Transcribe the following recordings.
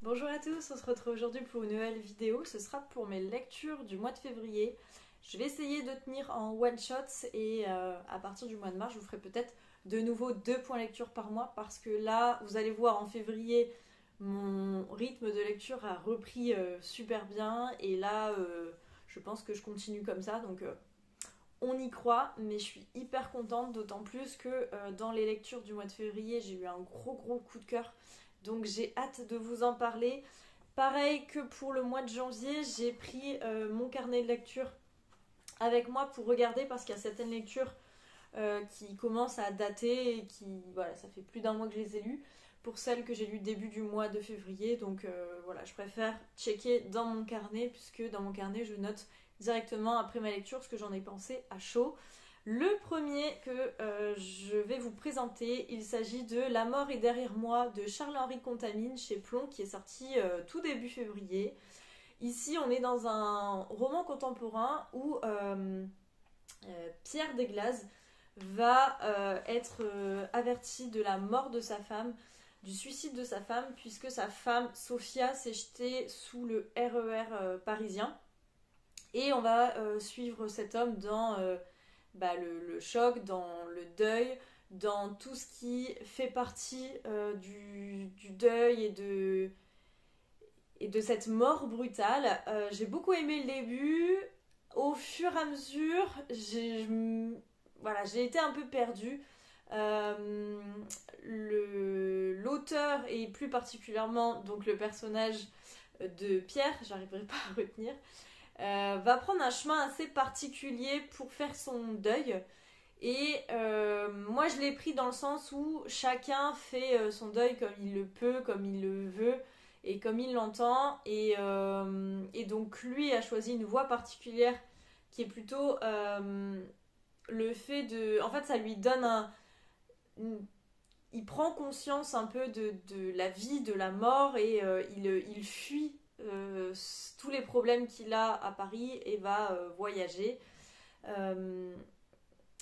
Bonjour à tous, on se retrouve aujourd'hui pour une nouvelle vidéo. Ce sera pour mes lectures du mois de février. Je vais essayer de tenir en one shot et à partir du mois de mars, je vous ferai peut-être de nouveau 2 points lecture par mois parce que là, vous allez voir en février, mon rythme de lecture a repris super bien et là, je pense que je continue comme ça. Donc on y croit, mais je suis hyper contente, d'autant plus que dans les lectures du mois de février, j'ai eu un gros coup de cœur. Donc j'ai hâte de vous en parler. Pareil que pour le mois de janvier, j'ai pris mon carnet de lecture avec moi pour regarder parce qu'il y a certaines lectures qui commencent à dater et qui, voilà, ça fait plus d'un mois que je les ai lues. Pour celles que j'ai lues début du mois de février, donc voilà, je préfère checker dans mon carnet puisque dans mon carnet je note directement après ma lecture ce que j'en ai pensé à chaud. Le premier que je vais vous présenter, il s'agit de La mort est derrière moi de Charles-Henri Contamine chez Plomb qui est sorti tout début février. Ici on est dans un roman contemporain où Pierre Desglazes va être averti de la mort de sa femme, du suicide de sa femme, puisque sa femme Sophia s'est jetée sous le RER parisien. Et on va suivre cet homme dans le choc, dans le deuil, dans tout ce qui fait partie du deuil et de cette mort brutale. J'ai beaucoup aimé le début. Au fur et à mesure, j'ai été un peu perdue. L'auteur et plus particulièrement donc le personnage de Pierre, j'arriverai pas à retenir, va prendre un chemin assez particulier pour faire son deuil. Et moi je l'ai pris dans le sens où chacun fait son deuil comme il le peut, comme il le veut et comme il l'entend. Et donc lui a choisi une voie particulière qui est plutôt le fait de... En fait ça lui donne il prend conscience un peu de la vie, de la mort et il fuit tous les problèmes qu'il a à Paris et va voyager.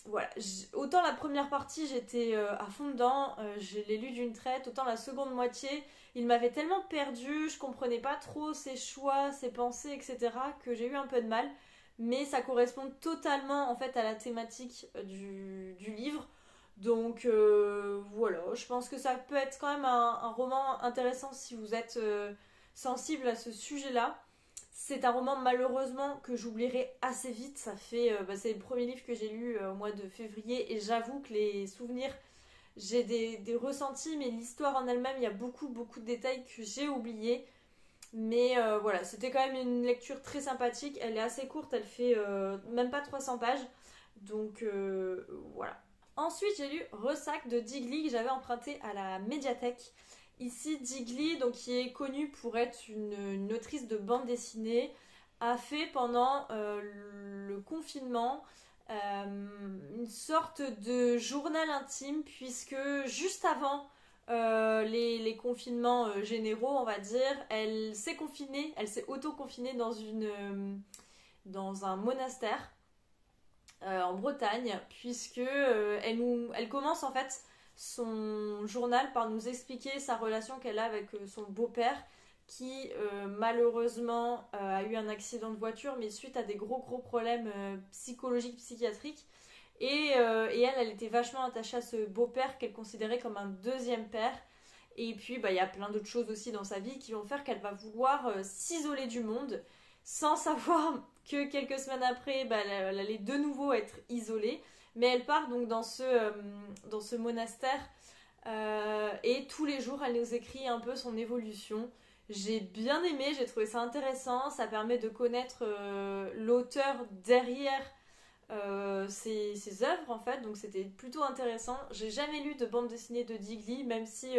Voilà. Autant la première partie j'étais à fond dedans, je l'ai lu d'une traite, autant la seconde moitié il m'avait tellement perdu, je comprenais pas trop ses choix, ses pensées, etc. que j'ai eu un peu de mal. Mais ça correspond totalement en fait à la thématique du livre. Donc voilà, je pense que ça peut être quand même un roman intéressant si vous êtes sensible à ce sujet-là. C'est un roman malheureusement que j'oublierai assez vite. C'est le premier livre que j'ai lu au mois de février et j'avoue que les souvenirs, j'ai des ressentis, mais l'histoire en elle-même, il y a beaucoup de détails que j'ai oubliés. Mais voilà, c'était quand même une lecture très sympathique. Elle est assez courte, elle fait même pas 300 pages. Donc voilà. Ensuite, j'ai lu Ressac de Digli que j'avais emprunté à la médiathèque. Ici, Digli, donc, qui est connue pour être une autrice de bande dessinée, a fait pendant le confinement une sorte de journal intime, puisque juste avant les confinements généraux, on va dire, elle s'est confinée, elle s'est auto-confinée dans un monastère en Bretagne, puisque elle commence en fait son journal par nous expliquer sa relation qu'elle a avec son beau-père qui malheureusement a eu un accident de voiture mais suite à des gros problèmes psychologiques, psychiatriques et elle était vachement attachée à ce beau-père qu'elle considérait comme un deuxième père. Et puis il y a plein d'autres choses aussi dans sa vie qui vont faire qu'elle va vouloir s'isoler du monde sans savoir que quelques semaines après elle allait de nouveau être isolée. Mais elle part donc dans ce monastère et tous les jours elle nous écrit un peu son évolution. J'ai bien aimé, j'ai trouvé ça intéressant, ça permet de connaître l'auteur derrière ses œuvres en fait, donc c'était plutôt intéressant. J'ai jamais lu de bande dessinée de Digli, même si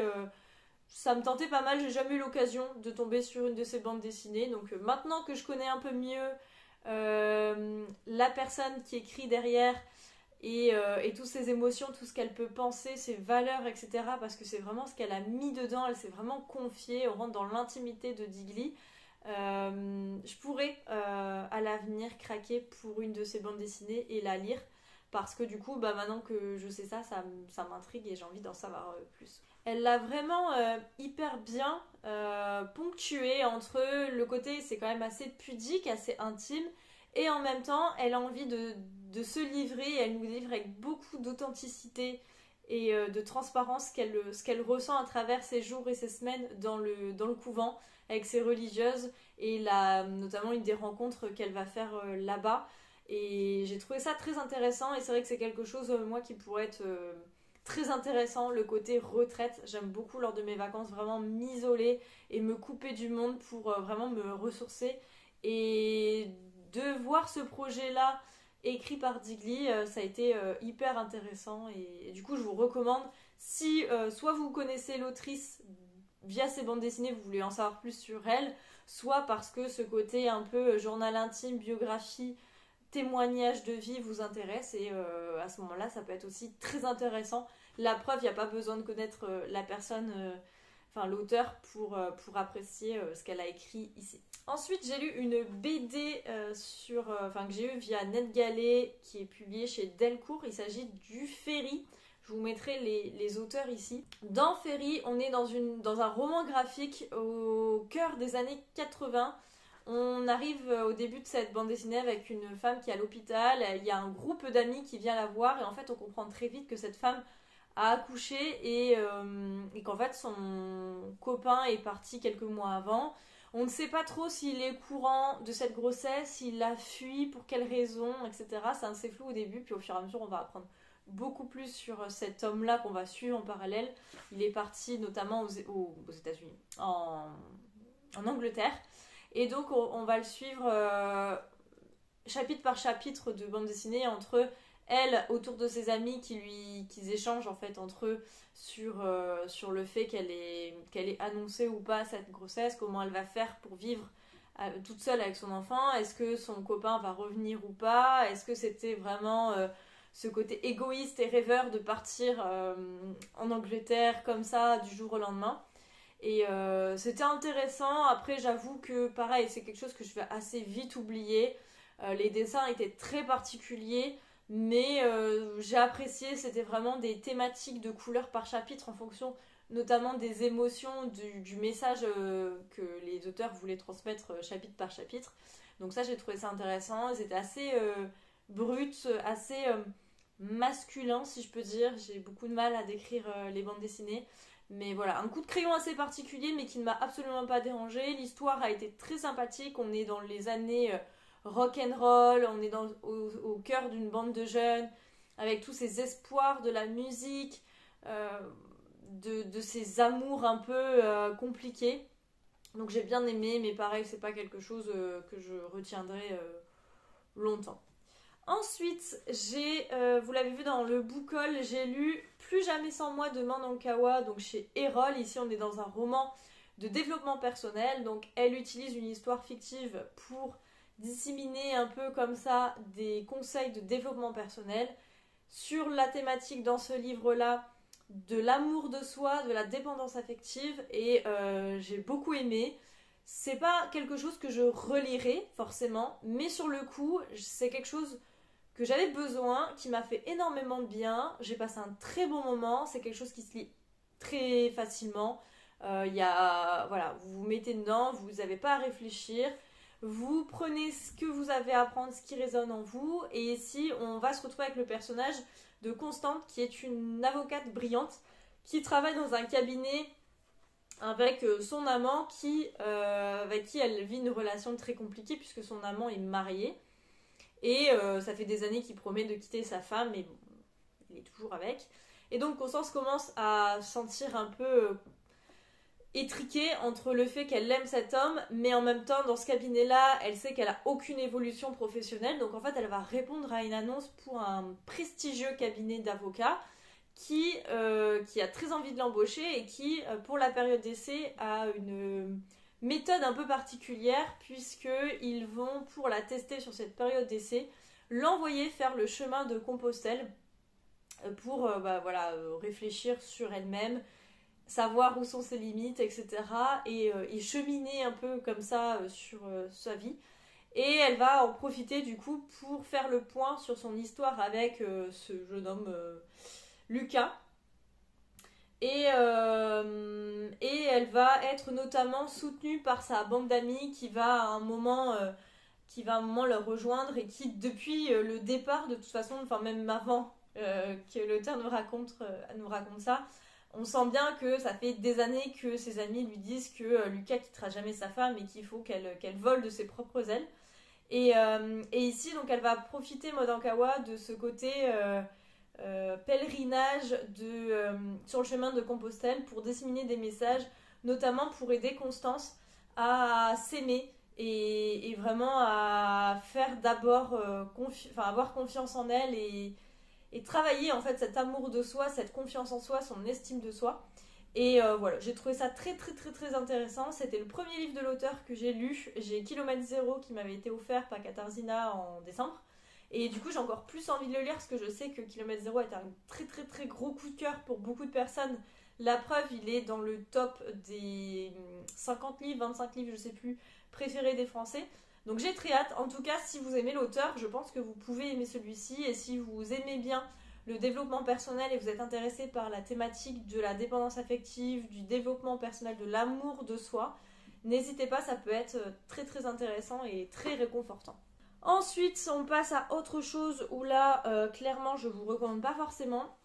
ça me tentait pas mal, j'ai jamais eu l'occasion de tomber sur une de ses bandes dessinées, donc maintenant que je connais un peu mieux la personne qui écrit derrière et toutes ses émotions, tout ce qu'elle peut penser, ses valeurs, etc. Parce que c'est vraiment ce qu'elle a mis dedans, elle s'est vraiment confiée, on rentre dans l'intimité de Digli. Je pourrais à l'avenir craquer pour une de ses bandes dessinées et la lire parce que du coup maintenant que je sais ça m'intrigue et j'ai envie d'en savoir plus. Elle l'a vraiment hyper bien ponctué entre le côté, c'est quand même assez pudique, assez intime, et en même temps, elle a envie de se livrer, elle nous livre avec beaucoup d'authenticité et de transparence ce qu'elle ressent à travers ses jours et ses semaines dans le couvent avec ses religieuses et notamment une des rencontres qu'elle va faire là-bas. Et j'ai trouvé ça très intéressant et c'est vrai que c'est quelque chose, moi, qui pourrait être très intéressant, le côté retraite. J'aime beaucoup lors de mes vacances vraiment m'isoler et me couper du monde pour vraiment me ressourcer. Et de voir ce projet-là écrit par Digli, ça a été hyper intéressant et du coup je vous recommande si soit vous connaissez l'autrice via ses bandes dessinées, vous voulez en savoir plus sur elle, soit parce que ce côté un peu journal intime, biographie, témoignage de vie vous intéresse et à ce moment-là ça peut être aussi très intéressant. La preuve, il n'y a pas besoin de connaître la personne, enfin l'auteur pour apprécier ce qu'elle a écrit ici. Ensuite, j'ai lu une BD que j'ai eu via NetGalley qui est publiée chez Delcourt. Il s'agit du Ferry. Je vous mettrai les auteurs ici. Dans Ferry, on est dans un roman graphique au cœur des années 80. On arrive au début de cette bande dessinée avec une femme qui est à l'hôpital. Il y a un groupe d'amis qui vient la voir et en fait on comprend très vite que cette femme a accouché et qu'en fait son copain est parti quelques mois avant. On ne sait pas trop s'il est courant de cette grossesse, s'il la fuit, pour quelles raisons, etc. C'est assez flou au début, puis au fur et à mesure on va apprendre beaucoup plus sur cet homme-là qu'on va suivre en parallèle. Il est parti notamment aux États-Unis, en Angleterre. Et donc on va le suivre chapitre par chapitre de bande dessinée entre elle autour de ses amis qui échangent en fait entre eux sur le fait qu'elle ait annoncé ou pas cette grossesse, comment elle va faire pour vivre toute seule avec son enfant, est-ce que son copain va revenir ou pas, est-ce que c'était vraiment ce côté égoïste et rêveur de partir en Angleterre comme ça du jour au lendemain. Et c'était intéressant. Après, j'avoue que pareil, c'est quelque chose que je vais assez vite oublier. Les dessins étaient très particuliers, mais j'ai apprécié. C'était vraiment des thématiques de couleurs par chapitre en fonction notamment des émotions, du message que les auteurs voulaient transmettre chapitre par chapitre. Donc ça, j'ai trouvé ça intéressant. C'était assez brut, assez masculin, si je peux dire. J'ai beaucoup de mal à décrire les bandes dessinées. Mais voilà, un coup de crayon assez particulier, mais qui ne m'a absolument pas dérangé. L'histoire a été très sympathique. On est dans les années rock and roll, on est au cœur d'une bande de jeunes, avec tous ces espoirs de la musique, de ces amours un peu compliqués. Donc j'ai bien aimé, mais pareil, c'est pas quelque chose que je retiendrai longtemps. Ensuite, vous l'avez vu dans le book haul, j'ai lu Plus jamais sans moi de Manonkawa, donc chez Erol. Ici, on est dans un roman de développement personnel. Donc, elle utilise une histoire fictive pour disséminer un peu comme ça des conseils de développement personnel sur la thématique dans ce livre-là de l'amour de soi, de la dépendance affective. Et j'ai beaucoup aimé. C'est pas quelque chose que je relirai forcément, mais sur le coup, c'est quelque chose que j'avais besoin, qui m'a fait énormément de bien. J'ai passé un très bon moment. C'est quelque chose qui se lit très facilement. Voilà, vous vous mettez dedans, vous n'avez pas à réfléchir. Vous prenez ce que vous avez à apprendre, ce qui résonne en vous. Et ici, on va se retrouver avec le personnage de Constante, qui est une avocate brillante, qui travaille dans un cabinet avec son amant, avec qui elle vit une relation très compliquée, puisque son amant est marié. Et ça fait des années qu'il promet de quitter sa femme, mais bon, il est toujours avec. Et donc Constance commence à se sentir un peu étriquée entre le fait qu'elle aime cet homme, mais en même temps, dans ce cabinet-là, elle sait qu'elle a aucune évolution professionnelle. Donc en fait, elle va répondre à une annonce pour un prestigieux cabinet d'avocats qui a très envie de l'embaucher et qui, pour la période d'essai, a une méthode un peu particulière puisqu'ils vont, pour la tester sur cette période d'essai, l'envoyer faire le chemin de Compostelle pour réfléchir sur elle-même, savoir où sont ses limites, etc. Et cheminer un peu comme ça sur sa vie. Et elle va en profiter du coup pour faire le point sur son histoire avec ce jeune homme Lucas. Et elle va être notamment soutenue par sa bande d'amis qui va à un moment leur rejoindre et qui, depuis le départ, de toute façon, enfin même avant que l'auteur nous raconte ça, on sent bien que ça fait des années que ses amis lui disent que Lucas quittera jamais sa femme et qu'il faut qu'elle vole de ses propres ailes. Et ici, donc, elle va profiter, Modankawa, de ce côté pèlerinage sur le chemin de Compostelle pour disséminer des messages, notamment pour aider Constance à s'aimer et vraiment à faire d'abord avoir confiance en elle et travailler en fait cet amour de soi, cette confiance en soi, son estime de soi. Et voilà, j'ai trouvé ça très très très très intéressant. C'était le premier livre de l'auteur que j'ai lu. J'ai Kilomètre Zéro qui m'avait été offert par Katarzyna en décembre. Et du coup, j'ai encore plus envie de le lire parce que je sais que Kilomètre Zéro est un très très très gros coup de cœur pour beaucoup de personnes. La preuve, il est dans le top des 50 livres, 25 livres, je sais plus, préférés des Français. Donc j'ai très hâte. En tout cas, si vous aimez l'auteur, je pense que vous pouvez aimer celui-ci. Et si vous aimez bien le développement personnel et vous êtes intéressé par la thématique de la dépendance affective, du développement personnel, de l'amour de soi, n'hésitez pas, ça peut être très très intéressant et très réconfortant. Ensuite, on passe à autre chose où là, clairement, je vous recommande pas forcément.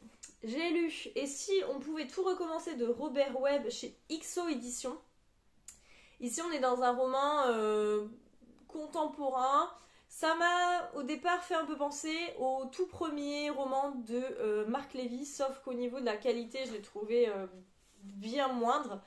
J'ai lu Et si on pouvait tout recommencer de Robert Webb chez XO Éditions. Ici, on est dans un roman contemporain. Ça m'a au départ fait un peu penser au tout premier roman de Marc Lévy, sauf qu'au niveau de la qualité, je l'ai trouvé bien moindre.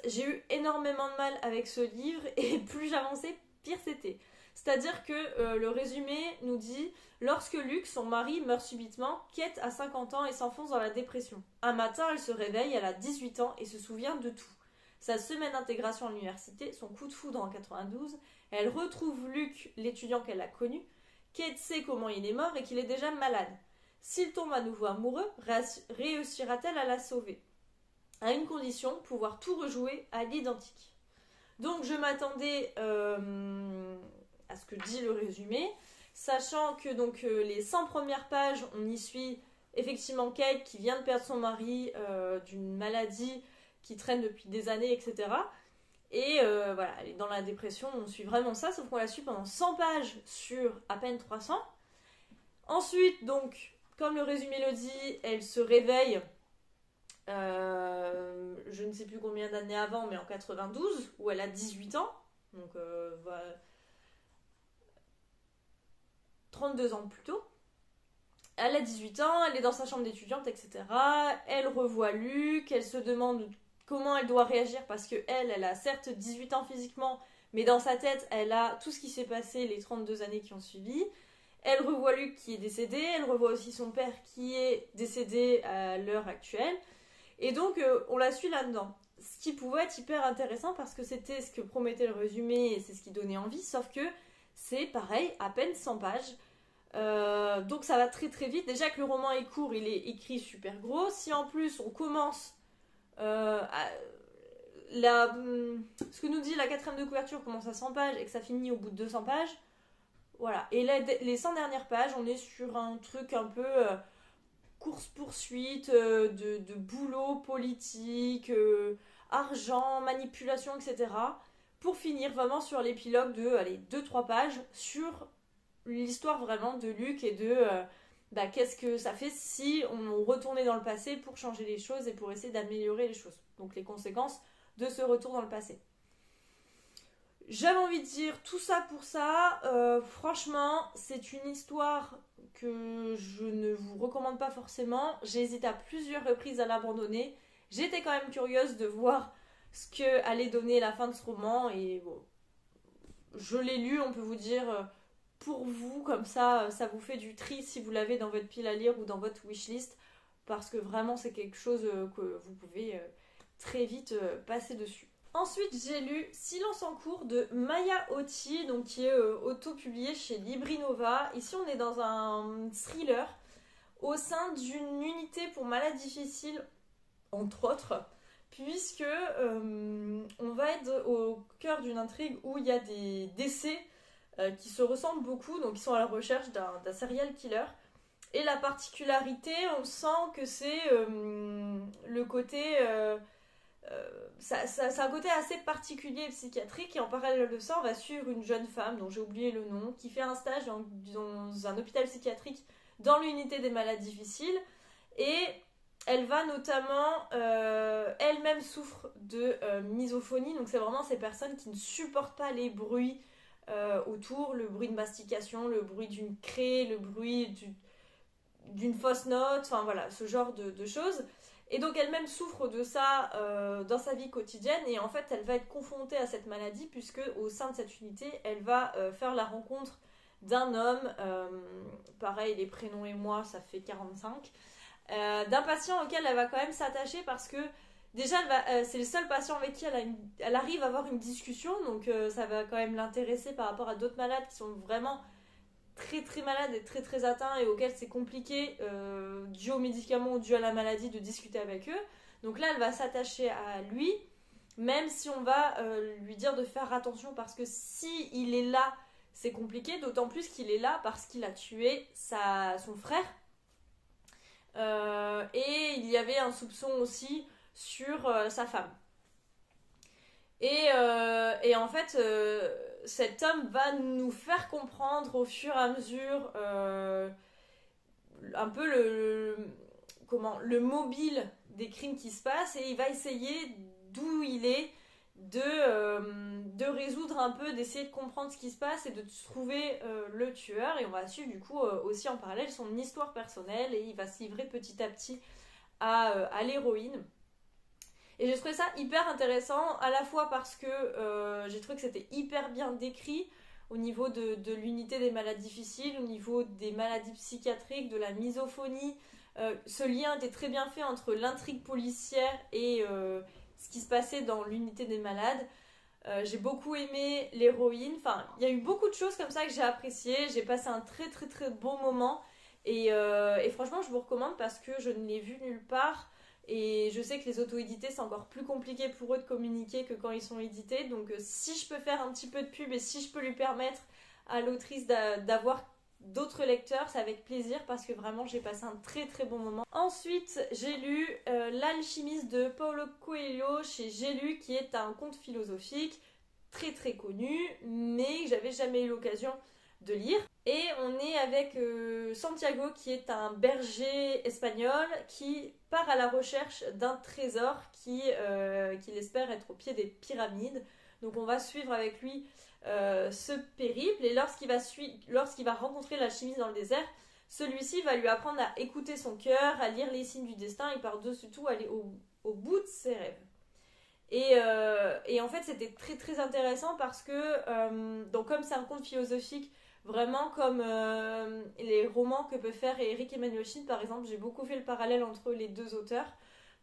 J'ai eu énormément de mal avec ce livre et plus j'avançais, pire c'était. C'est-à-dire que le résumé nous dit: lorsque Luc, son mari, meurt subitement, Kate a 50 ans et s'enfonce dans la dépression. Un matin, elle se réveille, elle a 18 ans et se souvient de tout. Sa semaine d'intégration à l'université, son coup de foudre en 92, elle retrouve Luc, l'étudiant qu'elle a connu. Kate sait comment il est mort et qu'il est déjà malade. S'il tombe à nouveau amoureux, réussira-t-elle à la sauver? À une condition, pouvoir tout rejouer à l'identique. Donc je m'attendais à ce que dit le résumé, sachant que donc les 100 premières pages, on y suit effectivement Kate qui vient de perdre son mari d'une maladie qui traîne depuis des années, etc. Et voilà, elle est dans la dépression, on suit vraiment ça, sauf qu'on la suit pendant 100 pages sur à peine 300. Ensuite, donc, comme le résumé le dit, elle se réveille, je ne sais plus combien d'années avant, mais en 92, où elle a 18 ans, donc 32 ans plus tôt. Elle a 18 ans, elle est dans sa chambre d'étudiante, etc. Elle revoit Luc, elle se demande comment elle doit réagir parce que elle a certes 18 ans physiquement, mais dans sa tête, elle a tout ce qui s'est passé les 32 années qui ont suivi. Elle revoit Luc qui est décédé, elle revoit aussi son père qui est décédé à l'heure actuelle. Et donc, on la suit là-dedans. Ce qui pouvait être hyper intéressant parce que c'était ce que promettait le résumé et c'est ce qui donnait envie, sauf que c'est pareil, à peine 100 pages. Donc ça va très très vite. Déjà que le roman est court, il est écrit super gros. Si en plus on commence ce que nous dit la quatrième de couverture commence à 100 pages et que ça finit au bout de 200 pages, voilà. Et les 100 dernières pages, on est sur un truc un peu course-poursuite, de boulot politique, argent, manipulation, etc. Pour finir vraiment sur l'épilogue de 2-3 pages sur l'histoire vraiment de Luc et de qu'est-ce que ça fait si on retournait dans le passé pour changer les choses et pour essayer d'améliorer les choses. Donc les conséquences de ce retour dans le passé. J'avais envie de dire tout ça pour ça. Franchement, c'est une histoire que je ne vous recommande pas forcément. J'ai hésité à plusieurs reprises à l'abandonner. J'étais quand même curieuse de voir ce que allait donner la fin de ce roman. Et bon, je l'ai lu, on peut vous dire, pour vous, comme ça vous fait du tri si vous l'avez dans votre pile à lire ou dans votre wishlist. Parce que vraiment, c'est quelque chose que vous pouvez très vite passer dessus. Ensuite, j'ai lu Silence en cours de Maya Oti, donc qui est auto-publié chez Librinova. Ici, on est dans un thriller au sein d'une unité pour malades difficiles, entre autres, puisque on va être au cœur d'une intrigue où il y a des décès qui se ressemblent beaucoup, donc ils sont à la recherche d'un serial killer. Et la particularité, on sent que c'est le côté... c'est un côté assez particulier psychiatrique, et en parallèle de ça, on va suivre une jeune femme dont j'ai oublié le nom, qui fait un stage dans un hôpital psychiatrique dans l'unité des malades difficiles, et elle va notamment, elle-même souffre de misophonie, donc c'est vraiment ces personnes qui ne supportent pas les bruits autour, le bruit de mastication, le bruit d'une craie, le bruit d'une fausse note, enfin voilà, ce genre de choses. Et donc elle-même souffre de ça dans sa vie quotidienne, et en fait elle va être confrontée à cette maladie puisque au sein de cette unité elle va faire la rencontre d'un homme, pareil les prénoms et moi ça fait 45, d'un patient auquel elle va quand même s'attacher parce que déjà c'est le seul patient avec qui elle arrive à avoir une discussion, donc ça va quand même l'intéresser par rapport à d'autres malades qui sont vraiment très très malades et très très atteints et auxquels c'est compliqué, dû aux médicaments ou dû à la maladie, de discuter avec eux. Donc là, elle va s'attacher à lui, même si on va lui dire de faire attention parce que si il est là, c'est compliqué, d'autant plus qu'il est là parce qu'il a tué son frère. Et il y avait un soupçon aussi sur sa femme. Et en fait, cet homme va nous faire comprendre au fur et à mesure un peu le mobile des crimes qui se passent, et il va essayer d'où il est, de résoudre un peu, d'essayer de comprendre ce qui se passe et de trouver le tueur. Et on va suivre du coup aussi en parallèle son histoire personnelle, et il va se livrer petit à petit à l'héroïne. Et j'ai trouvé ça hyper intéressant, à la fois parce que j'ai trouvé que c'était hyper bien décrit au niveau de l'unité des malades difficiles, au niveau des maladies psychiatriques, de la misophonie. Ce lien était très bien fait entre l'intrigue policière et ce qui se passait dans l'unité des malades. J'ai beaucoup aimé l'héroïne. Enfin, il y a eu beaucoup de choses comme ça que j'ai appréciées. J'ai passé un très très très bon moment. Et franchement, je vous recommande parce que je ne l'ai vu nulle part. Et je sais que les auto-édités, c'est encore plus compliqué pour eux de communiquer que quand ils sont édités. Donc si je peux faire un petit peu de pub et si je peux lui permettre à l'autrice d'avoir d'autres lecteurs, c'est avec plaisir parce que vraiment j'ai passé un très très bon moment. Ensuite, j'ai lu L'Alchimiste de Paulo Coelho chez J'ai lu, qui est un conte philosophique très très connu, mais que j'avais jamais eu l'occasion de lire. Et on est avec Santiago, qui est un berger espagnol qui part à la recherche d'un trésor qu'il espère être au pied des pyramides. Donc on va suivre avec lui ce périple, et lorsqu'il va rencontrer l'alchimiste dans le désert, celui-ci va lui apprendre à écouter son cœur, à lire les signes du destin et par-dessus tout aller au bout de ses rêves. Et en fait c'était très très intéressant parce que donc comme c'est un conte philosophique, vraiment comme les romans que peut faire Eric Emmanuel Schmitt par exemple, j'ai beaucoup fait le parallèle entre les deux auteurs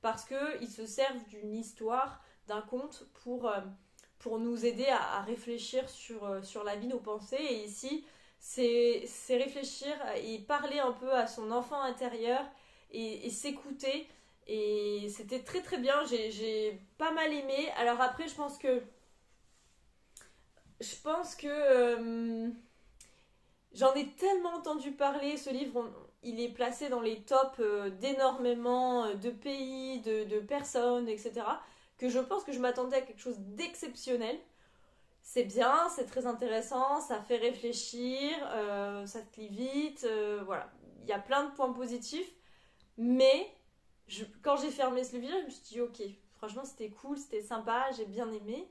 parce qu'ils se servent d'une histoire, d'un conte pour nous aider à réfléchir sur la vie, nos pensées. Et ici, c'est réfléchir et parler un peu à son enfant intérieur et s'écouter. Et c'était très très bien, j'ai pas mal aimé. Alors après, je pense que j'en ai tellement entendu parler, ce livre, il est placé dans les tops d'énormément de pays, de personnes, etc. Que je pense que je m'attendais à quelque chose d'exceptionnel. C'est bien, c'est très intéressant, ça fait réfléchir, ça te lit vite, voilà. Il y a plein de points positifs, mais quand j'ai fermé ce livre, je me suis dit ok, franchement c'était cool, c'était sympa, j'ai bien aimé,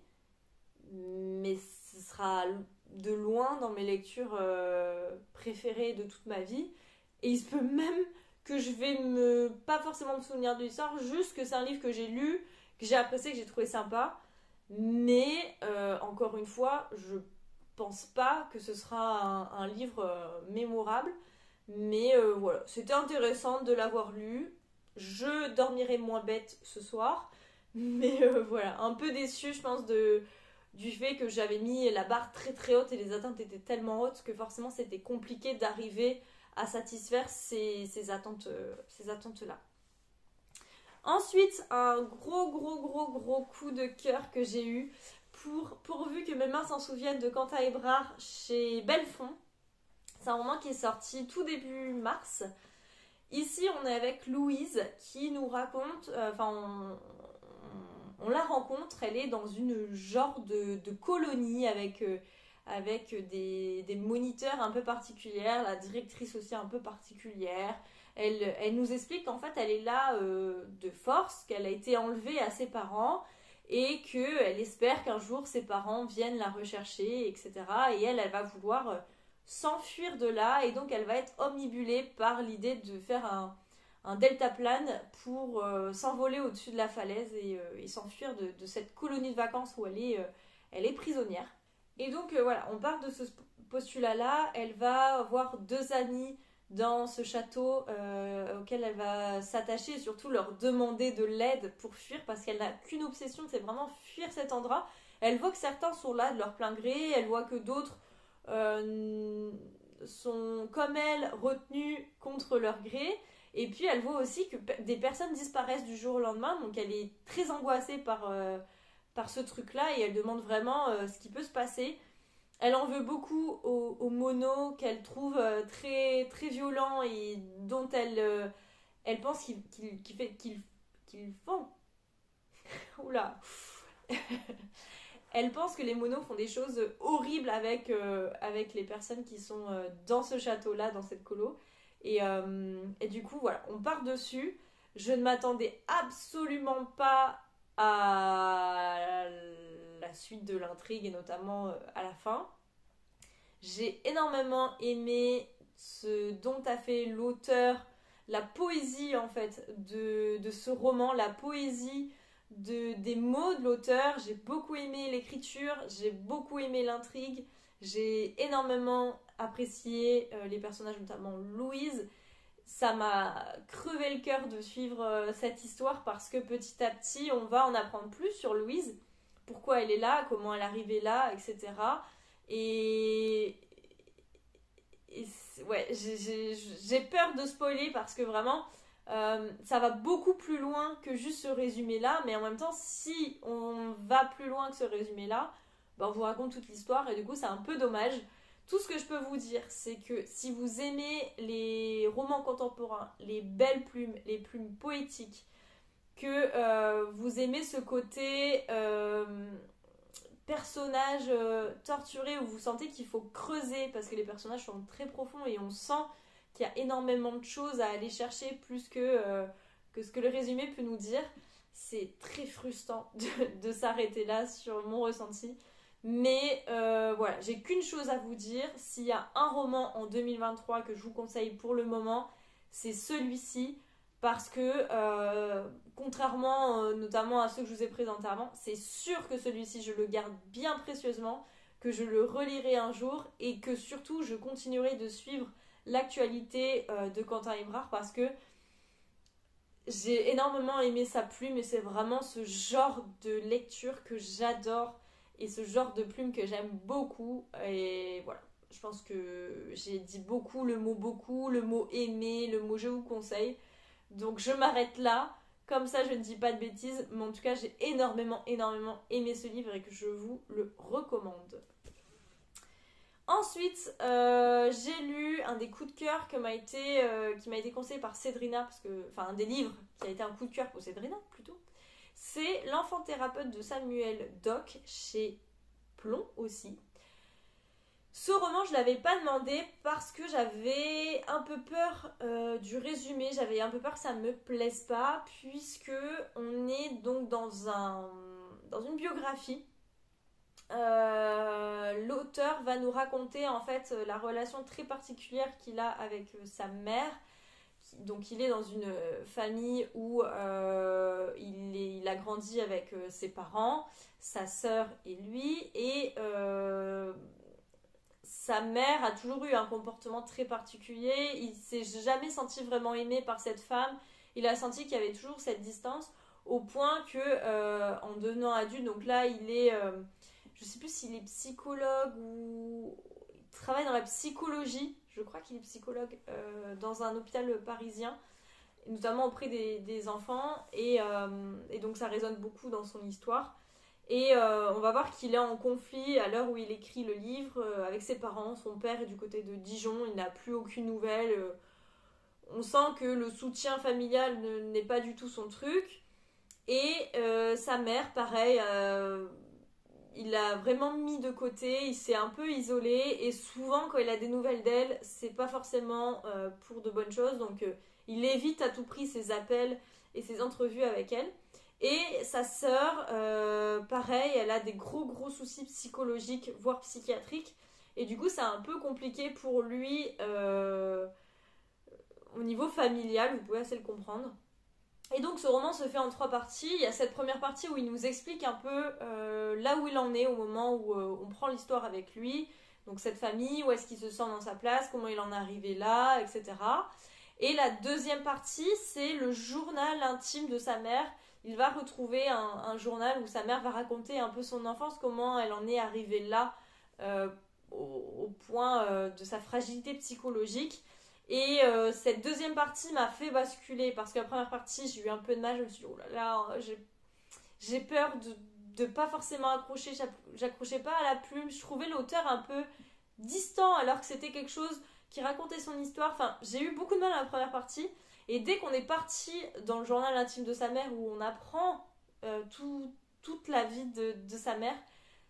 mais ce sera de loin dans mes lectures préférées de toute ma vie. Et il se peut même que je vais pas forcément me souvenir de l'histoire, juste que c'est un livre que j'ai lu, que j'ai apprécié, que j'ai trouvé sympa. Mais encore une fois, je pense pas que ce sera un livre mémorable. Mais voilà, c'était intéressant de l'avoir lu. Je dormirai moins bête ce soir. Mais voilà, un peu déçue, je pense, du fait que j'avais mis la barre très très haute et les attentes étaient tellement hautes que forcément c'était compliqué d'arriver à satisfaire ces attentes-là. Ensuite, un gros coup de cœur que j'ai eu, pourvu que mes mains s'en souviennent, de Quentin Hébrard chez Bellefond. C'est un roman qui est sorti tout début mars. Ici, on est avec Louise qui nous raconte, on la rencontre, elle est dans une genre de colonie avec des moniteurs un peu particulières, la directrice aussi un peu particulière. Elle nous explique qu'en fait elle est là de force, qu'elle a été enlevée à ses parents et qu'elle espère qu'un jour ses parents viennent la rechercher, etc. Et elle va vouloir s'enfuir de là et donc elle va être omnibulée par l'idée de faire un deltaplane pour s'envoler au-dessus de la falaise et s'enfuir de cette colonie de vacances où elle est prisonnière. Et donc voilà, on part de ce postulat-là. Elle va avoir deux amis dans ce château auquel elle va s'attacher et surtout leur demander de l'aide pour fuir parce qu'elle n'a qu'une obsession, c'est vraiment fuir cet endroit. Elle voit que certains sont là de leur plein gré, elle voit que d'autres sont comme elle retenus contre leur gré. Et puis elle voit aussi que des personnes disparaissent du jour au lendemain, donc elle est très angoissée par ce truc-là et elle demande vraiment ce qui peut se passer. Elle en veut beaucoup au mono qu'elle trouve très, très violent et dont elle pense qu'ils font. Oula. Elle pense que les monos font des choses horribles avec les personnes qui sont dans ce château-là, dans cette colo. Et du coup, voilà, on part dessus. Je ne m'attendais absolument pas à la suite de l'intrigue et notamment à la fin. J'ai énormément aimé ce dont a fait l'auteur, la poésie en fait de ce roman, la poésie des mots de l'auteur. J'ai beaucoup aimé l'écriture, j'ai beaucoup aimé l'intrigue, j'ai énormément apprécié les personnages, notamment Louise. Ça m'a crevé le cœur de suivre cette histoire parce que petit à petit, on va en apprendre plus sur Louise, pourquoi elle est là, comment elle est arrivée là, etc. Et, ouais, j'ai peur de spoiler parce que vraiment, ça va beaucoup plus loin que juste ce résumé-là, mais en même temps, si on va plus loin que ce résumé-là, ben on vous raconte toute l'histoire et du coup, c'est un peu dommage. Tout ce que je peux vous dire, c'est que si vous aimez les romans contemporains, les belles plumes, les plumes poétiques, que vous aimez ce côté personnage torturé où vous sentez qu'il faut creuser parce que les personnages sont très profonds et on sent qu'il y a énormément de choses à aller chercher plus que ce que le résumé peut nous dire. C'est très frustrant de s'arrêter là sur mon ressenti. Mais voilà, j'ai qu'une chose à vous dire. S'il y a un roman en 2023 que je vous conseille pour le moment, c'est celui-ci. Parce que, contrairement notamment à ceux que je vous ai présentés avant, c'est sûr que celui-ci, je le garde bien précieusement, que je le relirai un jour et que surtout, je continuerai de suivre l'actualité de Quentin Hébrard parce que j'ai énormément aimé sa plume et c'est vraiment ce genre de lecture que j'adore et ce genre de plume que j'aime beaucoup. Et voilà, je pense que j'ai dit beaucoup, le mot aimer, le mot je vous conseille. Donc je m'arrête là, comme ça je ne dis pas de bêtises, mais en tout cas j'ai énormément aimé ce livre et que je vous le recommande. Ensuite, j'ai lu un des coups de cœur qui m'a été conseillé par Cédrina, un des livres qui a été un coup de cœur pour Cédrina plutôt. C'est L'enfant thérapeute de Samuel Dock chez Plomb aussi. Ce roman, je ne l'avais pas demandé parce que j'avais un peu peur du résumé, j'avais un peu peur que ça ne me plaise pas, puisque on est donc dans une biographie. L'auteur va nous raconter en fait la relation très particulière qu'il a avec sa mère. Donc il est dans une famille où il a grandi avec ses parents, sa sœur et lui, et sa mère a toujours eu un comportement très particulier. Il s'est jamais senti vraiment aimé par cette femme. Il a senti qu'il y avait toujours cette distance au point que en devenant adulte, donc là il est, je sais plus s'il est psychologue ou il travaille dans la psychologie. Je crois qu'il est psychologue dans un hôpital parisien, notamment auprès des enfants et donc ça résonne beaucoup dans son histoire. Et on va voir qu'il est en conflit à l'heure où il écrit le livre avec ses parents. Son père est du côté de Dijon, il n'a plus aucune nouvelle. On sent que le soutien familial n'est pas du tout son truc. Et sa mère, pareil, il l'a vraiment mis de côté, il s'est un peu isolé. Et souvent, quand il a des nouvelles d'elle, c'est pas forcément pour de bonnes choses. Donc, il évite à tout prix ses appels et ses entrevues avec elle. Et sa sœur, pareil, elle a des gros soucis psychologiques, voire psychiatriques. Et du coup, c'est un peu compliqué pour lui au niveau familial, vous pouvez assez le comprendre. Et donc ce roman se fait en 3 parties. Il y a cette première partie où il nous explique un peu là où il en est au moment où on prend l'histoire avec lui. Donc cette famille, où est-ce qu'il se sent dans sa place, comment il en est arrivé là, etc. Et la deuxième partie, c'est le journal intime de sa mère. Il va retrouver un journal où sa mère va raconter un peu son enfance, comment elle en est arrivée là, euh, au point de sa fragilité psychologique. Et cette deuxième partie m'a fait basculer parce que la première partie, j'ai eu un peu de mal. Je me suis dit, oh là là, j'ai peur de pas forcément accrocher. J'accrochais pas à la plume. Je trouvais l'auteur un peu distant alors que c'était quelque chose qui racontait son histoire. Enfin, j'ai eu beaucoup de mal à la première partie. Et dès qu'on est parti dans le journal intime de sa mère où on apprend toute la vie de sa mère,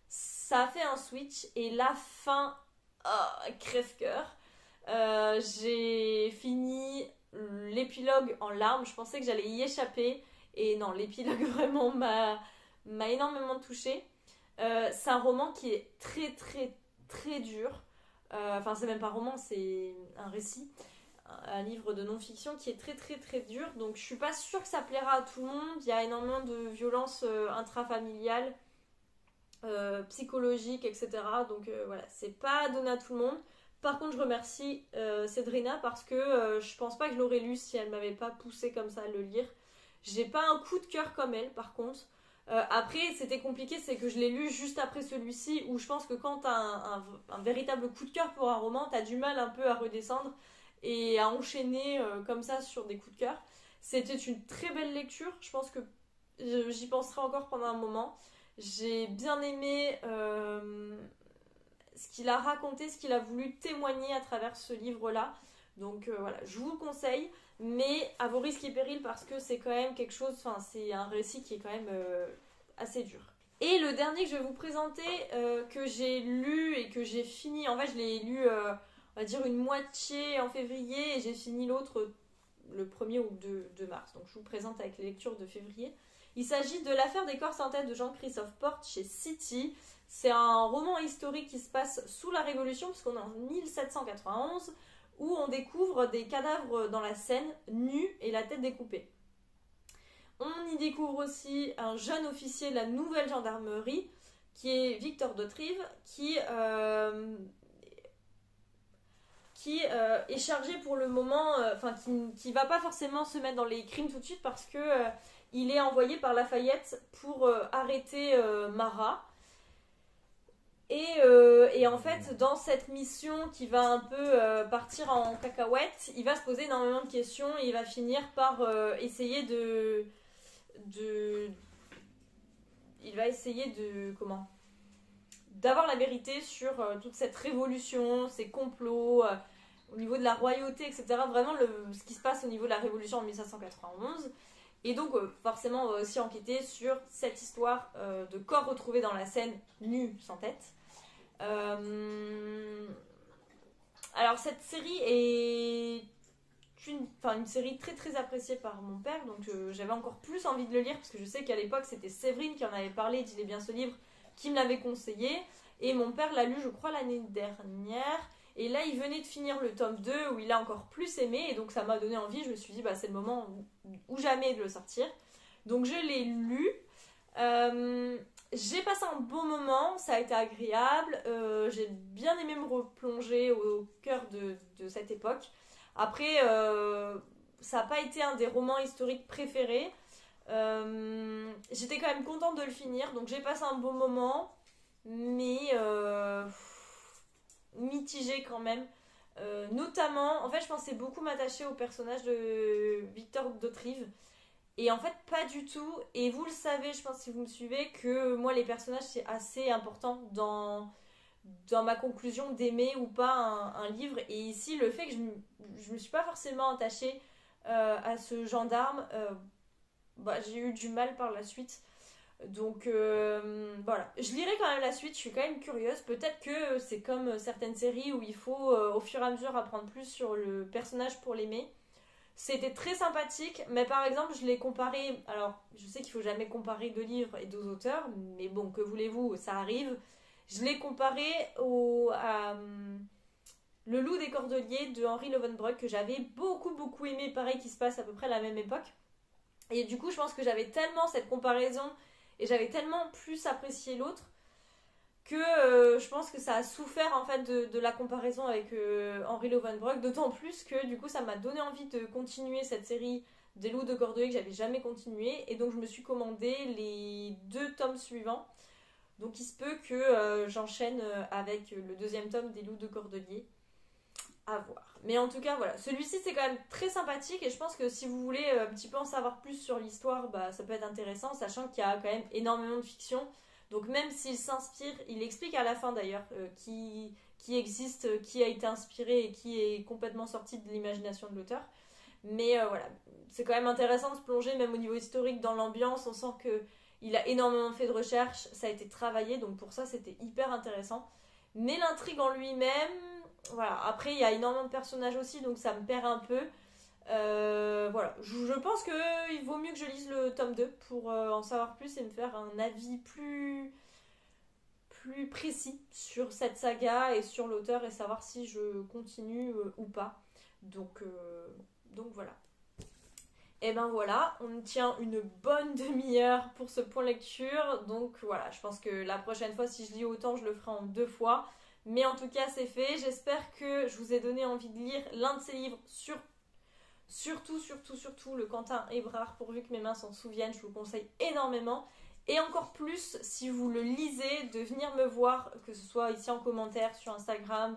ça a fait un switch. Et la fin, oh, crève-cœur. J'ai fini l'épilogue en larmes. Je pensais que j'allais y échapper. Et non, l'épilogue vraiment m'a énormément touchée. C'est un roman qui est très dur. Enfin, c'est même pas un roman, c'est un récit. Un livre de non-fiction qui est très dur. Donc, je suis pas sûre que ça plaira à tout le monde. Il y a énormément de violence intrafamiliale, psychologique, etc. Donc, voilà, c'est pas donné à tout le monde. Par contre, je remercie Cédrina parce que je pense pas que je l'aurais lu si elle m'avait pas poussé comme ça à le lire. J'ai pas un coup de cœur comme elle, par contre. Après, c'était compliqué, c'est que je l'ai lu juste après celui-ci, où je pense que quand t'as un véritable coup de cœur pour un roman, t'as du mal un peu à redescendre et à enchaîner comme ça sur des coups de cœur. C'était une très belle lecture, je pense que j'y penserai encore pendant un moment. J'ai bien aimé ce qu'il a raconté, ce qu'il a voulu témoigner à travers ce livre-là. Donc voilà, je vous le conseille, mais à vos risques et périls parce que c'est quand même quelque chose, enfin c'est un récit qui est quand même assez dur. Et le dernier que je vais vous présenter, que j'ai lu et que j'ai fini, en fait je l'ai lu, on va dire une moitié en février et j'ai fini l'autre le 1er ou 2 mars. Donc je vous présente avec les lectures de février. Il s'agit de L'affaire des corses en tête de Jean-Christophe Porte chez City. C'est un roman historique qui se passe sous la Révolution, puisqu'on est en 1791, où on découvre des cadavres dans la Seine, nus et la tête découpée. On y découvre aussi un jeune officier de la nouvelle gendarmerie, qui est Victor d'Autrive, qui est chargé pour le moment, enfin qui va pas forcément se mettre dans les crimes tout de suite parce que il est envoyé par Lafayette pour arrêter Marat. Et en fait, dans cette mission qui va un peu partir en cacahuète, il va se poser énormément de questions et il va finir par essayer de... Il va essayer de... Comment d'avoir la vérité sur toute cette révolution, ces complots, au niveau de la royauté, etc. Vraiment ce qui se passe au niveau de la révolution en 1791. Et donc, forcément, on va aussi enquêter sur cette histoire de corps retrouvés dans la Seine, nus, sans tête. Alors, cette série est une série très appréciée par mon père, donc j'avais encore plus envie de le lire, parce que je sais qu'à l'époque, c'était Séverine qui en avait parlé, d'Il est bien ce livre, qui me l'avait conseillé. Et mon père l'a lu, je crois, l'année dernière. Et là, il venait de finir le tome 2 où il a encore plus aimé. Et donc, ça m'a donné envie. Je me suis dit, bah, c'est le moment ou jamais de le sortir. Donc, je l'ai lu. J'ai passé un bon moment. Ça a été agréable. J'ai bien aimé me replonger au cœur de cette époque. Après, ça n'a pas été un des romans historiques préférés. J'étais quand même contente de le finir. Donc, j'ai passé un bon moment. Mais mitigé quand même. Notamment, en fait, je pensais beaucoup m'attacher au personnage de Victor d'Autrive. Et en fait, pas du tout. Et vous le savez, je pense, si vous me suivez, que moi, les personnages, c'est assez important dans ma conclusion d'aimer ou pas un livre. Et ici, le fait que je me suis pas forcément attachée à ce gendarme, bah, j'ai eu du mal par la suite. Donc voilà, je lirai quand même la suite, je suis quand même curieuse. Peut-être que c'est comme certaines séries où il faut au fur et à mesure apprendre plus sur le personnage pour l'aimer. C'était très sympathique, mais par exemple, je l'ai comparé. Alors, je sais qu'il faut jamais comparer deux livres et deux auteurs, mais bon, que voulez-vous, ça arrive. Je l'ai comparé à Le Loup des Cordeliers de Henri Lovenbroek, que j'avais beaucoup aimé, pareil, qui se passe à peu près à la même époque. Et du coup, je pense que j'avais tellement cette comparaison et j'avais tellement plus apprécié l'autre que je pense que ça a souffert en fait de la comparaison avec Henri Lovenbroek, d'autant plus que du coup ça m'a donné envie de continuer cette série des Loups de Cordeliers que j'avais jamais continué, et donc je me suis commandé les 2 tomes suivants. Donc il se peut que j'enchaîne avec le 2e tome des Loups de Cordeliers. À voir. Mais en tout cas, voilà. Celui-ci, c'est quand même très sympathique et je pense que si vous voulez un petit peu en savoir plus sur l'histoire, bah, ça peut être intéressant, sachant qu'il y a quand même énormément de fiction. Donc même s'il s'inspire, il explique à la fin d'ailleurs qui existe, qui a été inspiré et qui est complètement sorti de l'imagination de l'auteur. Mais voilà, c'est quand même intéressant de se plonger, même au niveau historique, dans l'ambiance. On sent que il a énormément fait de recherches, ça a été travaillé, donc pour ça, c'était hyper intéressant. Mais l'intrigue en lui-même, voilà. Après, il y a énormément de personnages aussi, donc ça me perd un peu. Voilà. Je pense qu'il vaut mieux que je lise le tome 2 pour en savoir plus et me faire un avis plus précis sur cette saga et sur l'auteur et savoir si je continue ou pas. Donc, voilà. Et ben voilà, on tient une bonne demi-heure pour ce point lecture. Donc voilà, je pense que la prochaine fois, si je lis autant, je le ferai en 2 fois. Mais en tout cas, c'est fait. J'espère que je vous ai donné envie de lire l'un de ces livres, surtout le Quentin Hébrard, pourvu que mes mains s'en souviennent. Je vous conseille énormément. Et encore plus, si vous le lisez, de venir me voir, que ce soit ici en commentaire, sur Instagram,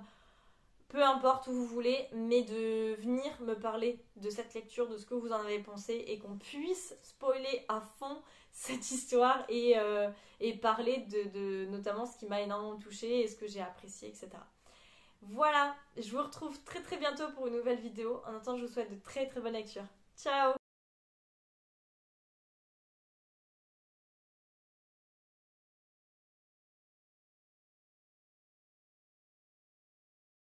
peu importe où vous voulez, mais de venir me parler de cette lecture, de ce que vous en avez pensé, et qu'on puisse spoiler à fond cette histoire et parler de notamment ce qui m'a énormément touchée et ce que j'ai apprécié, etc. Voilà, je vous retrouve très bientôt pour une nouvelle vidéo. En attendant, je vous souhaite de très bonnes lectures. Ciao!